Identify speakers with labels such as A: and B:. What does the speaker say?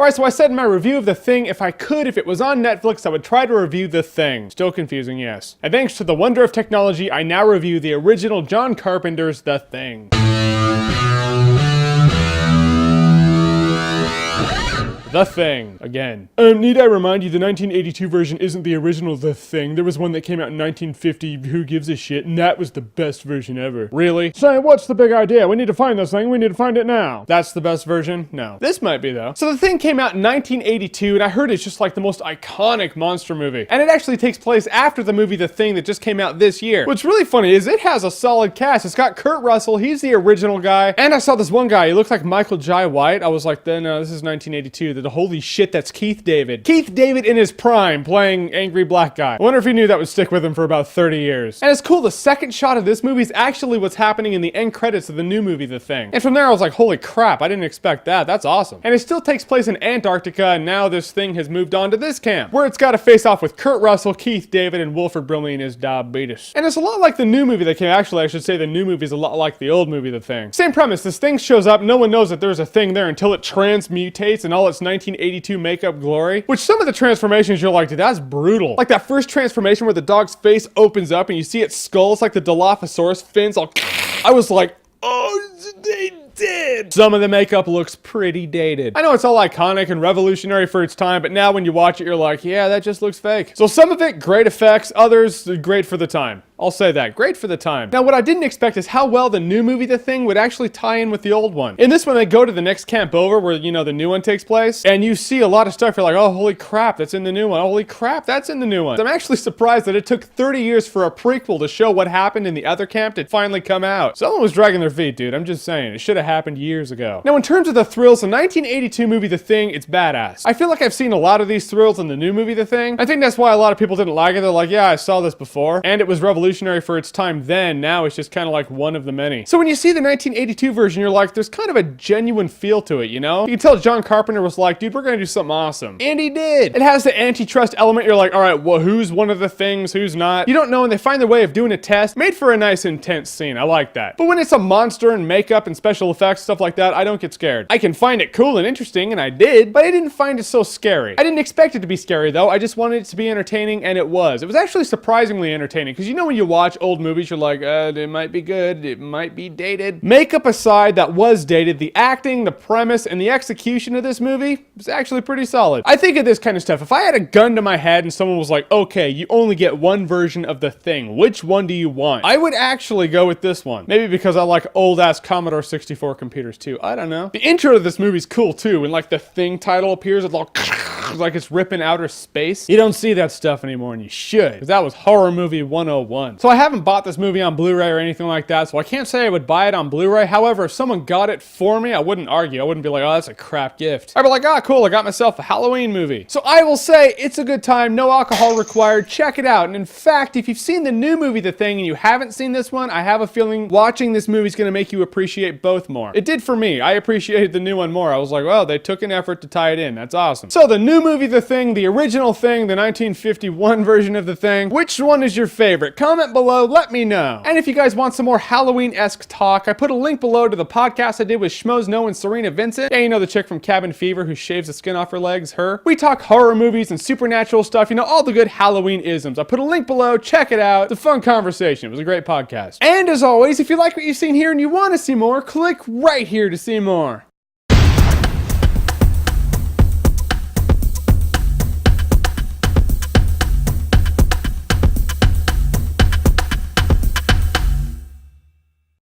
A: Alright, so I said in my review of The Thing, if it was on Netflix, I would try to review The Thing. Still confusing, yes. And thanks to the wonder of technology, I now review the original John Carpenter's The Thing. The Thing, again. Need I remind you, the 1982 version isn't the original The Thing. There was one that came out in 1950, who gives a shit, and that was the best version ever. Really? Say, what's the big idea? We need to find this thing, we need to find it now. That's the best version? No. This might be, though. So The Thing came out in 1982, and I heard it's just like the most iconic monster movie. And it actually takes place after the movie The Thing that just came out this year. What's really funny is it has a solid cast. It's got Kurt Russell, he's the original guy, and I saw this one guy, he looked like Michael Jai White. I was like, then this is 1982. Holy shit, that's Keith David. Keith David in his prime playing angry black guy. I wonder if he knew that would stick with him for about 30 years. And it's cool, the second shot of this movie is actually what's happening in the end credits of the new movie, The Thing. And from there I was like, holy crap, I didn't expect that. That's awesome. And it still takes place in Antarctica, and now this thing has moved on to this camp, where it's got to face off with Kurt Russell, Keith David, and Wilford Brimley and his diabetes. And it's a lot like the new movie that came. Actually, I should say the new movie is a lot like the old movie, The Thing. Same premise, this thing shows up, no one knows that there's a thing there until it transmutates in all its 1982 makeup glory, which some of the transformations you're like, dude, that's brutal. Like that first transformation where the dog's face opens up and you see its skull, it's like the Dilophosaurus fins all I was like, oh, they did. Some of the makeup looks pretty dated. I know it's all iconic and revolutionary for its time, but now when you watch it, you're like, yeah, that just looks fake. So some of it, great effects, others, great for the time. I'll say that. Great for the time. Now, what I didn't expect is how well the new movie, The Thing, would actually tie in with the old one. In this one, they go to the next camp over where, you know, the new one takes place, and you see a lot of stuff. You're like, oh, holy crap, that's in the new one. Holy crap, that's in the new one. I'm actually surprised that it took 30 years for a prequel to show what happened in the other camp to finally come out. Someone was dragging their feet, dude. I'm just saying. It should have happened years ago. Now, in terms of the thrills, the 1982 movie, The Thing, it's badass. I feel like I've seen a lot of these thrills in the new movie, The Thing. I think that's why a lot of people didn't like it. They're like, yeah, I saw this before, and it was revolutionary for its time then. Now it's just kind of like one of the many. So when you see the 1982 version, you're like, there's kind of a genuine feel to it, you know? You can tell John Carpenter was like, dude, we're gonna do something awesome. And he did. It has the antitrust element. You're like, all right, well, who's one of the things, who's not? You don't know, and they find their way of doing a test. Made for a nice, intense scene. I like that. But when it's a monster and makeup and special effects, stuff like that, I don't get scared. I can find it cool and interesting, and I did, but I didn't find it so scary. I didn't expect it to be scary, though. I just wanted it to be entertaining, and it was. It was actually surprisingly entertaining, because you know when you watch old movies, you're like, it might be good, it might be dated. Makeup aside, that was dated. The acting, the premise, and the execution of this movie was actually pretty solid. I think of this kind of stuff. If I had a gun to my head and someone was like, okay, you only get one version of The Thing, which one do you want? I would actually go with this one. Maybe because I like old-ass Commodore 64 computers too. I don't know. The intro to this movie's cool too, when like the Thing title appears, it's all like it's ripping outer space. You don't see that stuff anymore, and you should, because that was horror movie 101. So I haven't bought this movie on Blu-ray or anything like that, so I can't say I would buy it on Blu-ray. However, if someone got it for me, I wouldn't argue. I wouldn't be like, oh, that's a crap gift. I'd be like, ah, cool, I got myself a Halloween movie. So I will say, it's a good time, no alcohol required, check it out. And in fact, if you've seen the new movie, The Thing, and you haven't seen this one, I have a feeling watching this movie is going to make you appreciate both more. It did for me. I appreciated the new one more. I was like, well, they took an effort to tie it in. That's awesome. So the new movie, The Thing, the original Thing, the 1951 version of The Thing, which one is your favorite? Comment below, let me know. And if you guys want some more Halloween-esque talk, I put a link below to the podcast I did with Schmoes No and Serena Vincent. Yeah, you know the chick from Cabin Fever who shaves the skin off her legs, her. We talk horror movies and supernatural stuff, you know, all the good Halloween-isms. I put a link below, check it out. It's a fun conversation. It was a great podcast. And as always, if you like what you've seen here and you want to see more, click right here to see more.